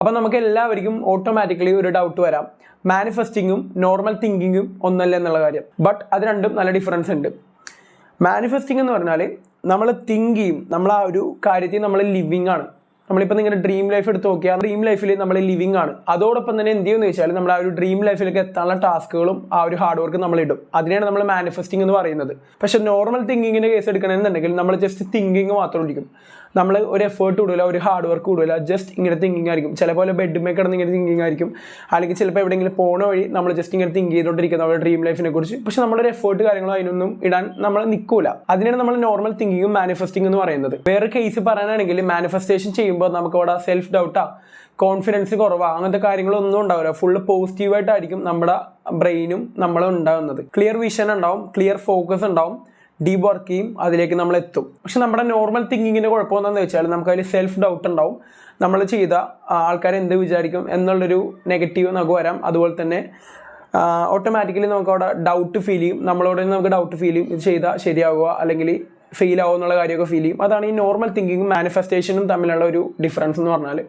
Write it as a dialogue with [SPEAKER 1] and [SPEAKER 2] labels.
[SPEAKER 1] അപ്പം നമുക്ക് എല്ലാവർക്കും ഓട്ടോമാറ്റിക്കലി ഒരു ഡൗട്ട് വരാം, മാനിഫെസ്റ്റിങ്ങും നോർമൽ തിങ്കിങ്ങും ഒന്നല്ല എന്നുള്ള കാര്യം. ബട്ട് അത് രണ്ടും നല്ല ഡിഫറൻസ് ഉണ്ട്. മാനിഫെസ്റ്റിംഗ് എന്ന് പറഞ്ഞാൽ നമ്മൾ തിങ്ക് ചെയ്യും, നമ്മൾ ആ ഒരു കാര്യത്തിൽ നമ്മൾ ലിവിങ് ആണ്. നമ്മളിപ്പോൾ നിങ്ങളുടെ ഡ്രീം ലൈഫ് എടുത്ത് നോക്കിയാൽ ഡ്രീം ലൈഫിൽ നമ്മൾ ലിവിങ് ആണ്. അതോടൊപ്പം തന്നെ എന്ത് ചെയ്യുമെന്ന് വെച്ചാൽ നമ്മൾ ആ ഒരു ഡ്രീം ലൈഫിലേക്ക് എത്താനുള്ള ടാസ്കുകളും ആ ഒരു ഹാർഡ് വർക്ക് നമ്മൾ ഇടും. അതിനെയാണ് നമ്മൾ മാനിഫെസ്റ്റിംഗ് എന്ന് പറയുന്നത്. പക്ഷെ നോർമൽ തിങ്കിങ്ങിൻ്റെ കേസ് എടുക്കണമെന്നുണ്ടെങ്കിൽ നമ്മൾ ജസ്റ്റ് തിങ്കിങ് മാത്രം ഇരിക്കും. നമ്മൾ ഒരു എഫേർട്ട് ഇടില്ല, ഒരു ഹാർഡ് വർക്ക് ഇടില്ല, ജസ്റ്റ് ഇങ്ങനെ തിങ്കിങ് ആയിരിക്കും. ചിലപ്പോൾ ബെഡ്മേ കിടന്ന് ഇങ്ങനെ തിങ്കിങ് ആയിരിക്കും, അല്ലെങ്കിൽ ചിലപ്പോൾ എവിടെയെങ്കിലും പോണ വഴി നമ്മൾ ജസ്റ്റ് ഇങ്ങനെ തിങ്ക് ചെയ്തുകൊണ്ടിരിക്കുന്ന നമ്മുടെ ഡ്രീം ലൈഫിനെ കുറിച്ച്. പക്ഷെ നമ്മളൊരു എഫേർട്ട് കാര്യങ്ങളോ അതിനൊന്നും ഇടാൻ നമ്മൾ നിൽക്കൂല. അതിനാണ് നമ്മൾ നോർമൽ തിങ്കിങ്ങും മാനിഫെസ്റ്റിംഗ് എന്ന് പറയുന്നത്. വേറെ കേസ് പറയാനാണെങ്കിൽ മാനിഫെസ്റ്റേഷൻ ചെയ്യുമ്പോൾ നമുക്ക് അവിടെ സെൽഫ് ഡൗട്ടാ, കോൺഫിഡൻസ് കുറവാ, അങ്ങനത്തെ കാര്യങ്ങളൊന്നും ഉണ്ടാവില്ല. ഫുള്ള് പോസിറ്റീവായിട്ടായിരിക്കും നമ്മുടെ ബ്രെയിനും നമ്മളും ഉണ്ടാകുന്നത്. ക്ലിയർ വിഷൻ ഉണ്ടാവും, ക്ലിയർ ഫോക്കസ് ഉണ്ടാവും, ഡീപ് വർക്ക് ചെയ്യും, അതിലേക്ക് നമ്മൾ എത്തും. പക്ഷെ നമ്മുടെ നോർമൽ തിങ്കിങ്ങിൻ്റെ കുഴപ്പമെന്താണെന്ന് വെച്ചാൽ നമുക്ക് അതിൽ സെൽഫ് ഡൗട്ട് ഉണ്ടാവും. നമ്മൾ ചെയ്ത ആൾക്കാർ എന്ത് വിചാരിക്കും എന്നുള്ളൊരു നെഗറ്റീവ് നമുക്ക് വരാം. അതുപോലെ തന്നെ ഓട്ടോമാറ്റിക്കലി നമുക്ക് അവിടെ ഡൗട്ട് ഫീൽ ചെയ്യും, നമ്മളോട് നമുക്ക് ഡൗട്ട് ഫീൽ ചെയ്യും, ഇത് ചെയ്താൽ ശരിയാവുക അല്ലെങ്കിൽ ഫെയിൽ ആവുക എന്നുള്ള കാര്യമൊക്കെ ഫീൽ ചെയ്യും. അതാണ് ഈ നോർമൽ തിങ്കിങ്ങും മാനിഫെസ്റ്റേഷനും തമ്മിലുള്ള ഒരു ഡിഫറൻസ് എന്ന് പറഞ്ഞാൽ.